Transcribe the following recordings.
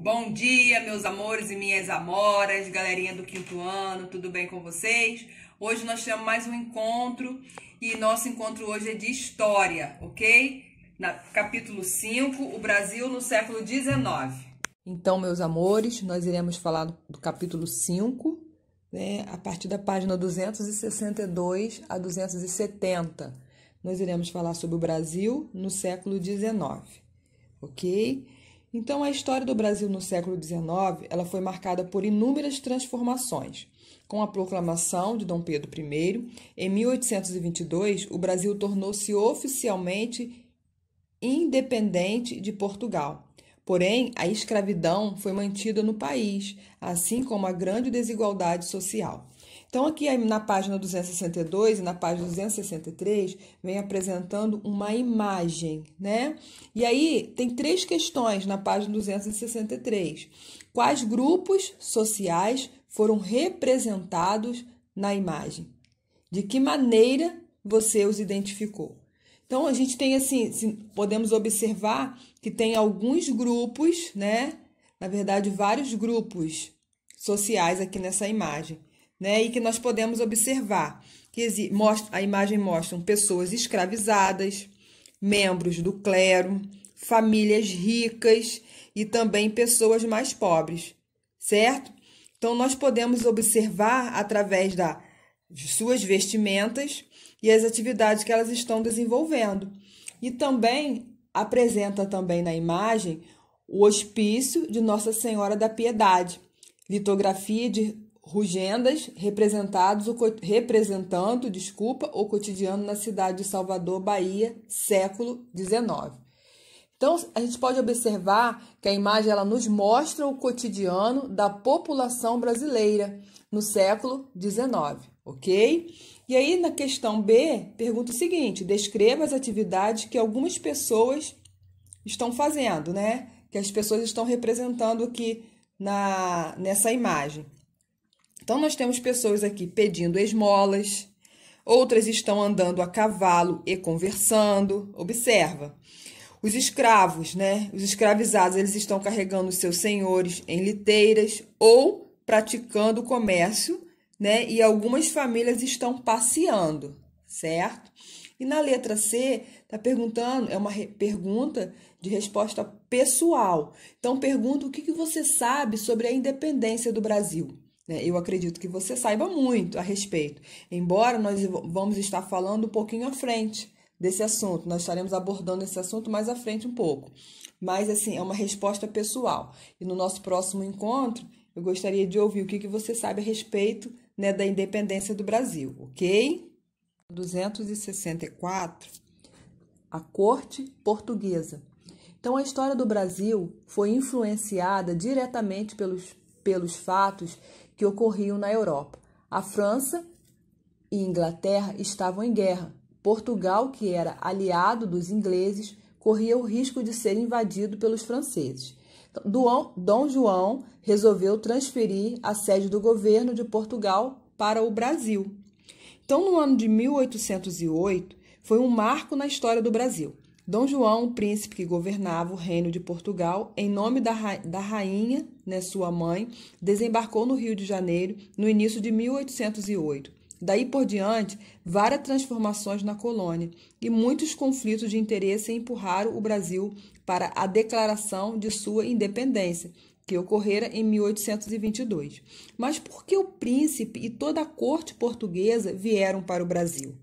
Bom dia, meus amores e minhas amoras, galerinha do quinto ano, tudo bem com vocês? Hoje nós temos mais um encontro e nosso encontro hoje é de história, ok? Capítulo 5, o Brasil no século XIX. Então, meus amores, nós iremos falar do capítulo 5, né, a partir da página 262 a 270. Nós iremos falar sobre o Brasil no século XIX, ok? Então, a história do Brasil no século XIX, ela foi marcada por inúmeras transformações. Com a proclamação de Dom Pedro I, em 1822, o Brasil tornou-se oficialmente independente de Portugal. Porém, a escravidão foi mantida no país, assim como a grande desigualdade social. Então, aqui na página 262 e na página 263, vem apresentando uma imagem, né? E aí, tem três questões na página 263. Quais grupos sociais foram representados na imagem? De que maneira você os identificou? Então, a gente tem assim, podemos observar que tem alguns grupos, né? Na verdade, vários grupos sociais aqui nessa imagem. Né, e que nós podemos observar que a imagem mostra pessoas escravizadas, membros do clero, famílias ricas e também pessoas mais pobres, certo? Então, nós podemos observar através de suas vestimentas e as atividades que elas estão desenvolvendo. E também apresenta também na imagem o hospício de Nossa Senhora da Piedade, litografia de Rugendas representando o cotidiano na cidade de Salvador, Bahia, século XIX. Então, a gente pode observar que a imagem ela nos mostra o cotidiano da população brasileira no século XIX, ok? E aí, na questão B, pergunta o seguinte: descreva as atividades que algumas pessoas estão fazendo, né? Que as pessoas estão representando aqui nessa imagem. Então, nós temos pessoas aqui pedindo esmolas, outras estão andando a cavalo e conversando. Observa. Os escravos, né? Os escravizados, eles estão carregando seus senhores em liteiras ou praticando comércio, né? E algumas famílias estão passeando, certo? E na letra C, está perguntando, é uma pergunta de resposta pessoal. Então, pergunta o que você sabe sobre a independência do Brasil. Eu acredito que você saiba muito a respeito, embora nós vamos estar falando um pouquinho à frente desse assunto, nós estaremos abordando esse assunto mais à frente um pouco, mas assim, é uma resposta pessoal. E no nosso próximo encontro, eu gostaria de ouvir o que você sabe a respeito, né, da independência do Brasil, ok? 264, a corte portuguesa. Então, a história do Brasil foi influenciada diretamente pelos fatos que ocorriam na Europa. A França e Inglaterra estavam em guerra. Portugal, que era aliado dos ingleses, corria o risco de ser invadido pelos franceses. Dom João resolveu transferir a sede do governo de Portugal para o Brasil. Então, no ano de 1808, foi um marco na história do Brasil. Dom João, o príncipe que governava o reino de Portugal, em nome da rainha, né, sua mãe, desembarcou no Rio de Janeiro no início de 1808. Daí por diante, várias transformações na colônia e muitos conflitos de interesse empurraram o Brasil para a declaração de sua independência, que ocorrera em 1822. Mas por que o príncipe e toda a corte portuguesa vieram para o Brasil?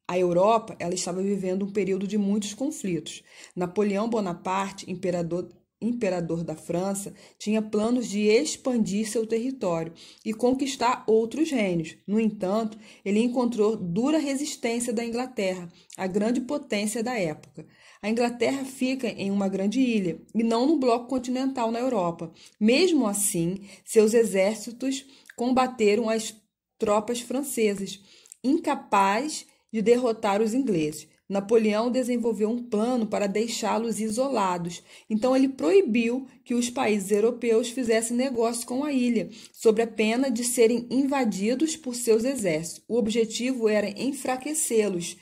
A Europa ela estava vivendo um período de muitos conflitos. Napoleão Bonaparte, imperador da França, tinha planos de expandir seu território e conquistar outros reinos. No entanto, ele encontrou dura resistência da Inglaterra, a grande potência da época. A Inglaterra fica em uma grande ilha e não no bloco continental na Europa. Mesmo assim, seus exércitos combateram as tropas francesas, incapazes de derrotar os ingleses. Napoleão desenvolveu um plano para deixá-los isolados. Então, ele proibiu que os países europeus fizessem negócio com a ilha, sob a pena de serem invadidos por seus exércitos. O objetivo era enfraquecê-los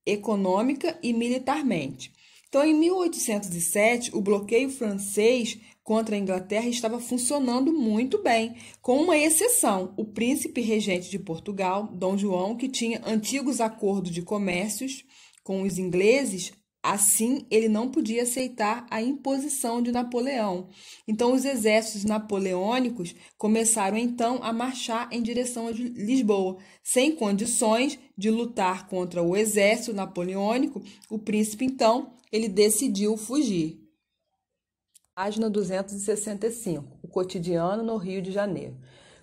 econômica e militarmente. Então, em 1807, o bloqueio francês contra a Inglaterra estava funcionando muito bem, com uma exceção: o príncipe regente de Portugal, Dom João, que tinha antigos acordos de comércios com os ingleses. Assim, ele não podia aceitar a imposição de Napoleão. Então, os exércitos napoleônicos começaram então a marchar em direção a Lisboa. Sem condições de lutar contra o exército napoleônico, o príncipe então ele decidiu fugir. Página 265, o cotidiano no Rio de Janeiro.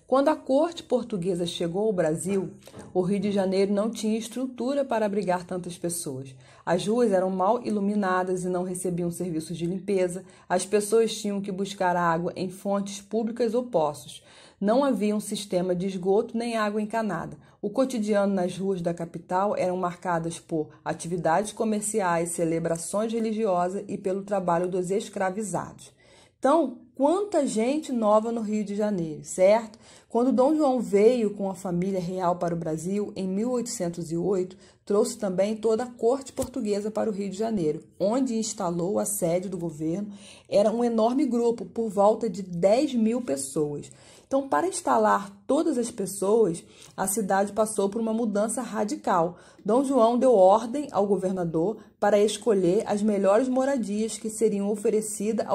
Quando a corte portuguesa chegou ao Brasil, o Rio de Janeiro não tinha estrutura para abrigar tantas pessoas. As ruas eram mal iluminadas e não recebiam serviços de limpeza. As pessoas tinham que buscar água em fontes públicas ou poços. Não havia um sistema de esgoto nem água encanada. O cotidiano nas ruas da capital eram marcadas por atividades comerciais, celebrações religiosas e pelo trabalho dos escravizados. Então, quanta gente nova no Rio de Janeiro, certo? Quando Dom João veio com a família real para o Brasil, em 1808, trouxe também toda a corte portuguesa para o Rio de Janeiro, onde instalou a sede do governo. Era um enorme grupo, por volta de 10.000 pessoas. Então, para instalar todas as pessoas, a cidade passou por uma mudança radical. Dom João deu ordem ao governador para escolher as melhores moradias que seriam oferecidas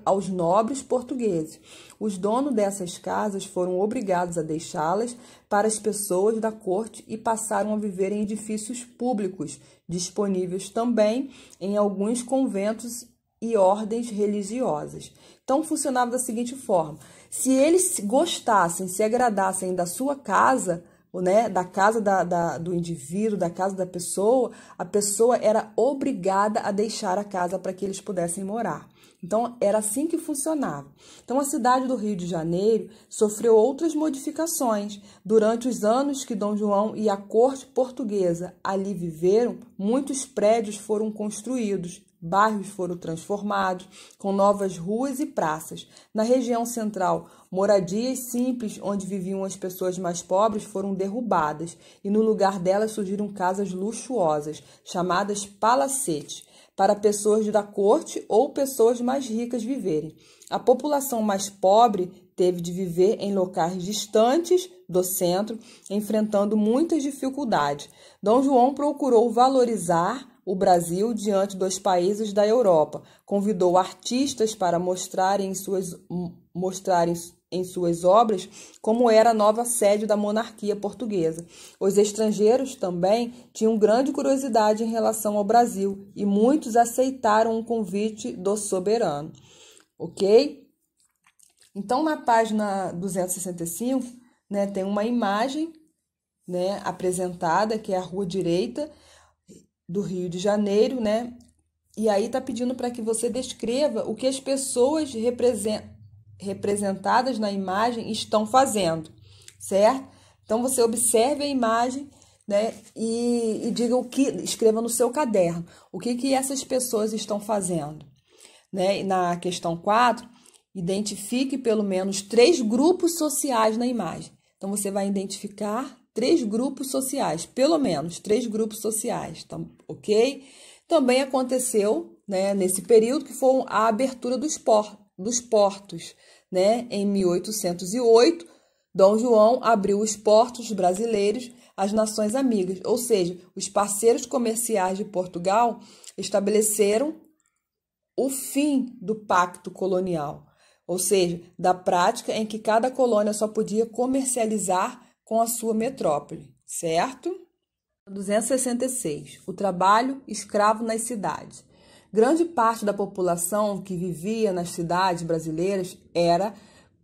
aos nobres portugueses. Os donos dessas casas foram obrigados a deixá-las para as pessoas da corte e passaram a viver em edifícios públicos, disponíveis também em alguns conventos e ordens religiosas. Então, funcionava da seguinte forma: se eles gostassem, se agradassem da sua casa, né, da casa do indivíduo, da casa da pessoa, a pessoa era obrigada a deixar a casa para que eles pudessem morar. Então, era assim que funcionava. Então, a cidade do Rio de Janeiro sofreu outras modificações. Durante os anos que Dom João e a corte portuguesa ali viveram, muitos prédios foram construídos, bairros foram transformados, com novas ruas e praças. Na região central, moradias simples, onde viviam as pessoas mais pobres, foram derrubadas, e no lugar delas surgiram casas luxuosas, chamadas palacetes, para pessoas da corte ou pessoas mais ricas viverem. A população mais pobre teve de viver em locais distantes do centro, enfrentando muitas dificuldades. Dom João procurou valorizar o Brasil diante dos países da Europa. Convidou artistas para mostrarem em suas obras como era a nova sede da monarquia portuguesa. Os estrangeiros também tinham grande curiosidade em relação ao Brasil e muitos aceitaram o convite do soberano. Ok? Então, na página 265, né, tem uma imagem, né, apresentada, que é a rua direita do Rio de Janeiro, né? E aí tá pedindo para que você descreva o que as pessoas representadas na imagem estão fazendo, certo? Então, você observe a imagem, né, e diga o que, escreva no seu caderno, o que essas pessoas estão fazendo, né? E na questão 4, identifique pelo menos 3 grupos sociais na imagem. Então, você vai identificar 3 grupos sociais, pelo menos 3 grupos sociais, tá, ok? Também aconteceu, né, nesse período, que foi a abertura dos portos, né? Em 1808, Dom João abriu os portos brasileiros às nações amigas, ou seja, os parceiros comerciais de Portugal estabeleceram o fim do pacto colonial, ou seja, da prática em que cada colônia só podia comercializar com a sua metrópole, certo? 266. O trabalho escravo nas cidades. Grande parte da população que vivia nas cidades brasileiras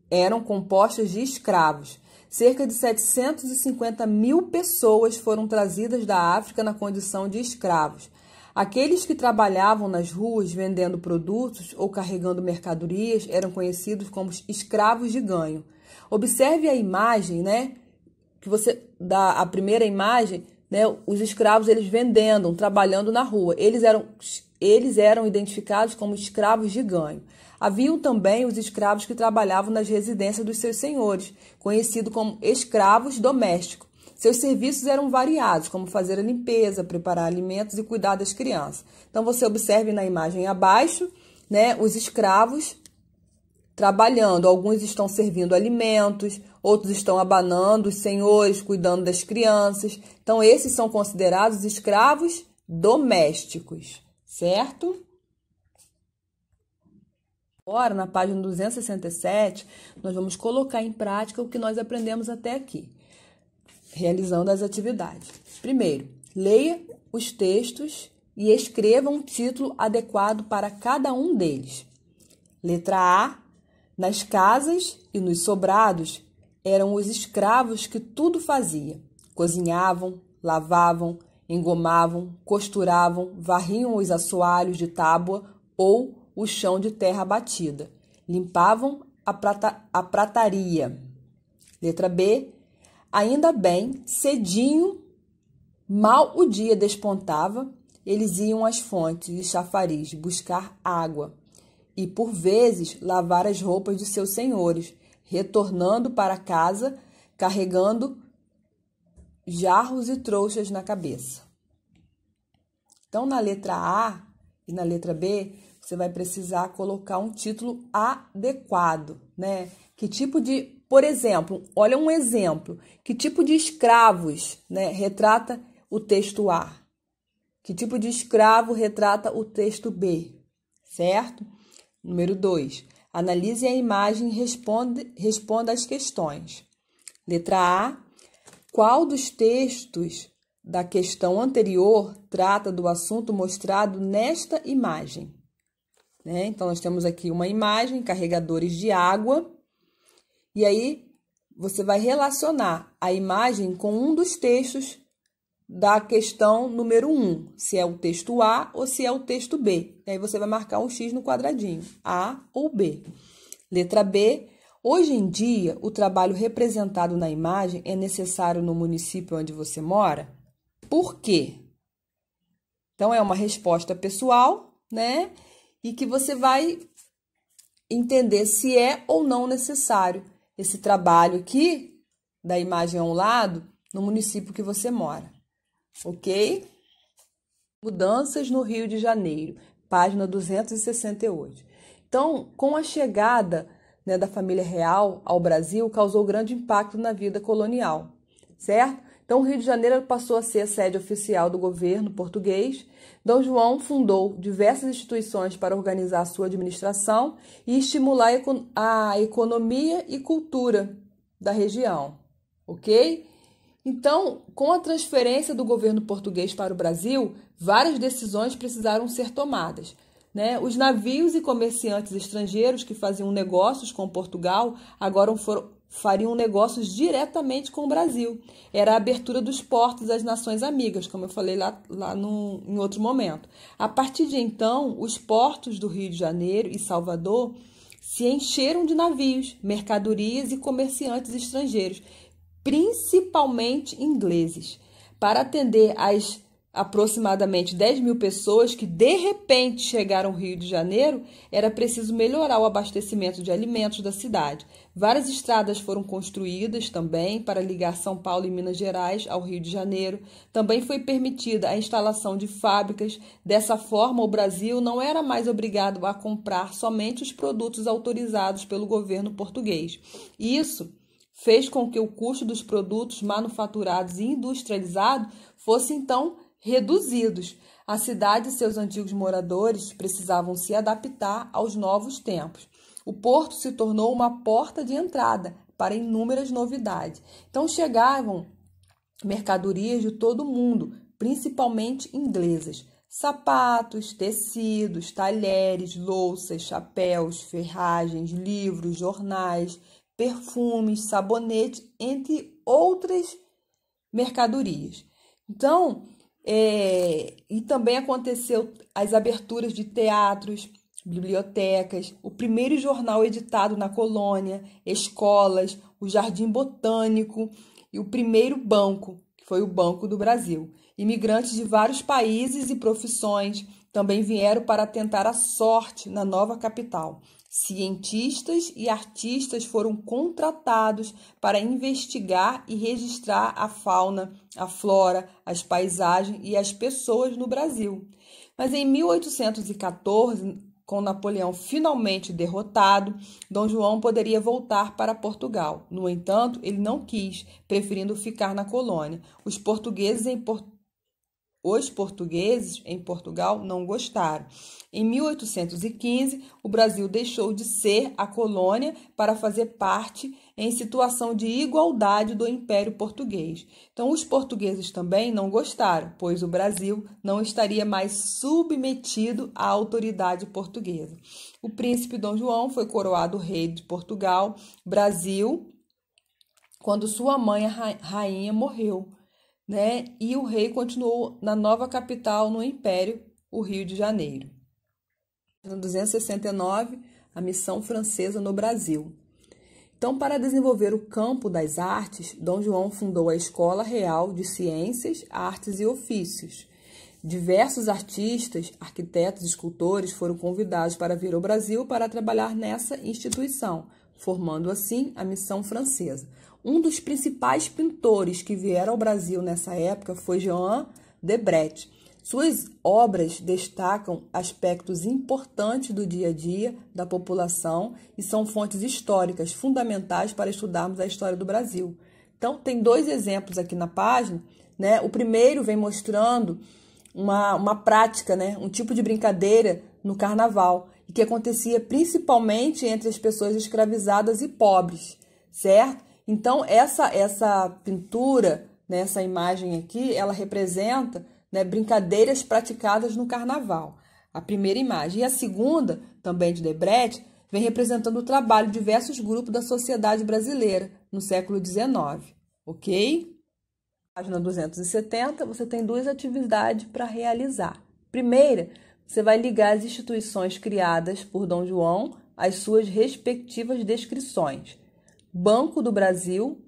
eram compostas de escravos. Cerca de 750.000 pessoas foram trazidas da África na condição de escravos. Aqueles que trabalhavam nas ruas vendendo produtos ou carregando mercadorias eram conhecidos como escravos de ganho. Observe a imagem, né? Que você dá a primeira imagem, né? Os escravos eles vendendo, trabalhando na rua. Eles eram identificados como escravos de ganho. Haviam também os escravos que trabalhavam nas residências dos seus senhores, conhecidos como escravos domésticos. Seus serviços eram variados, como fazer a limpeza, preparar alimentos e cuidar das crianças. Então, você observe na imagem abaixo, né, os escravos trabalhando. Alguns estão servindo alimentos, outros estão abanando os senhores, cuidando das crianças. Então, esses são considerados escravos domésticos, certo? Agora, na página 267, nós vamos colocar em prática o que nós aprendemos até aqui, realizando as atividades. Primeiro, leia os textos e escreva um título adequado para cada um deles. Letra A. Nas casas e nos sobrados eram os escravos que tudo faziam. Cozinhavam, lavavam, engomavam, costuravam, varriam os assoalhos de tábua ou o chão de terra batida. Limpavam a prataria. Letra B. Ainda bem, cedinho, mal o dia despontava, eles iam às fontes de chafariz buscar água e, por vezes, lavar as roupas de seus senhores, retornando para casa, carregando jarros e trouxas na cabeça. Então, na letra A e na letra B, você vai precisar colocar um título adequado, né? Que tipo de, por exemplo, olha um exemplo, que tipo de escravos, né, retrata o texto A? Que tipo de escravo retrata o texto B, certo? Número 2. Analise a imagem e responda as questões. Letra A. Qual dos textos da questão anterior trata do assunto mostrado nesta imagem? Né? Então, nós temos aqui uma imagem, carregadores de água, e aí você vai relacionar a imagem com um dos textos da questão número 1, se é o texto A ou se é o texto B. E aí você vai marcar um X no quadradinho, A ou B. Letra B. Hoje em dia, o trabalho representado na imagem é necessário no município onde você mora? Por quê? Então, é uma resposta pessoal, né? E que você vai entender se é ou não necessário esse trabalho aqui, da imagem a um lado, no município que você mora. Ok? Mudanças no Rio de Janeiro, página 268. Então, com a chegada, né, da família real ao Brasil, causou grande impacto na vida colonial, certo? Então, o Rio de Janeiro passou a ser a sede oficial do governo português. Dom João fundou diversas instituições para organizar a sua administração e estimular a economia e cultura da região, ok? Então, com a transferência do governo português para o Brasil, várias decisões precisaram ser tomadas, né? Os navios e comerciantes estrangeiros que faziam negócios com Portugal agora fariam negócios diretamente com o Brasil. Era a abertura dos portos às nações amigas, como eu falei em outro momento. A partir de então, os portos do Rio de Janeiro e Salvador se encheram de navios, mercadorias e comerciantes estrangeiros, principalmente ingleses, para atender às aproximadamente 10 mil pessoas que de repente chegaram ao Rio de Janeiro. Era preciso melhorar o abastecimento de alimentos da cidade. Várias estradas foram construídas também para ligar São Paulo e Minas Gerais ao Rio de Janeiro. Também foi permitida a instalação de fábricas. Dessa forma, o Brasil não era mais obrigado a comprar somente os produtos autorizados pelo governo português. Isso fez com que o custo dos produtos manufaturados e industrializados fosse, então, reduzidos. A cidade e seus antigos moradores precisavam se adaptar aos novos tempos. O porto se tornou uma porta de entrada para inúmeras novidades. Então, chegavam mercadorias de todo o mundo, principalmente inglesas. Sapatos, tecidos, talheres, louças, chapéus, ferragens, livros, jornais, perfumes, sabonete, entre outras mercadorias. Então, e também aconteceu as aberturas de teatros, bibliotecas, o primeiro jornal editado na colônia, escolas, o Jardim Botânico e o primeiro banco, que foi o Banco do Brasil. Imigrantes de vários países e profissões também vieram para tentar a sorte na nova capital. Cientistas e artistas foram contratados para investigar e registrar a fauna, a flora, as paisagens e as pessoas no Brasil. Mas em 1814, com Napoleão finalmente derrotado, Dom João poderia voltar para Portugal. No entanto, ele não quis, preferindo ficar na colônia. Os portugueses em Portugal não gostaram. Em 1815, o Brasil deixou de ser a colônia para fazer parte em situação de igualdade do Império Português. Então, os portugueses também não gostaram, pois o Brasil não estaria mais submetido à autoridade portuguesa. O príncipe Dom João foi coroado rei de Portugal, Brasil, quando sua mãe, a rainha, morreu, né? E o rei continuou na nova capital no Império, o Rio de Janeiro. Em 269, a missão francesa no Brasil. Então, para desenvolver o campo das artes, Dom João fundou a Escola Real de Ciências, Artes e Ofícios. Diversos artistas, arquitetos e escultores foram convidados para vir ao Brasil para trabalhar nessa instituição, formando assim a missão francesa. Um dos principais pintores que vieram ao Brasil nessa época foi Jean Debret. Suas obras destacam aspectos importantes do dia a dia da população e são fontes históricas fundamentais para estudarmos a história do Brasil. Então, tem dois exemplos aqui na página, né? O primeiro vem mostrando uma prática, né? Um tipo de brincadeira no carnaval, que acontecia principalmente entre as pessoas escravizadas e pobres, certo? Então, essa pintura, né, essa imagem aqui, ela representa, né, brincadeiras praticadas no carnaval. A primeira imagem. E a segunda, também de Debret, vem representando o trabalho de diversos grupos da sociedade brasileira no século XIX. Ok? Página 270, você tem duas atividades para realizar. Primeira, você vai ligar as instituições criadas por Dom João às suas respectivas descrições. Banco do Brasil,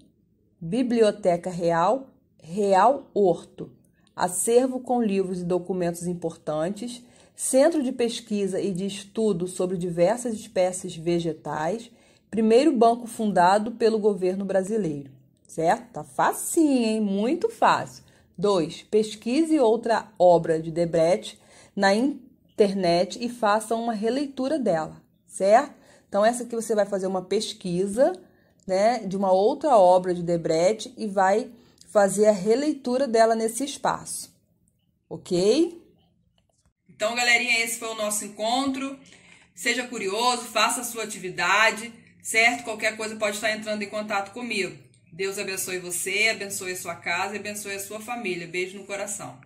Biblioteca Real, Real Horto, acervo com livros e documentos importantes, centro de pesquisa e de estudo sobre diversas espécies vegetais, primeiro banco fundado pelo governo brasileiro. Certo? Tá facinho, hein? Muito fácil. 2. Pesquise outra obra de Debret na internet e faça uma releitura dela, certo? Então, essa aqui você vai fazer uma pesquisa, né, de uma outra obra de Debret e vai fazer a releitura dela nesse espaço, ok? Então, galerinha, esse foi o nosso encontro. Seja curioso, faça a sua atividade, certo? Qualquer coisa pode estar entrando em contato comigo. Deus abençoe você, abençoe a sua casa e abençoe a sua família. Beijo no coração.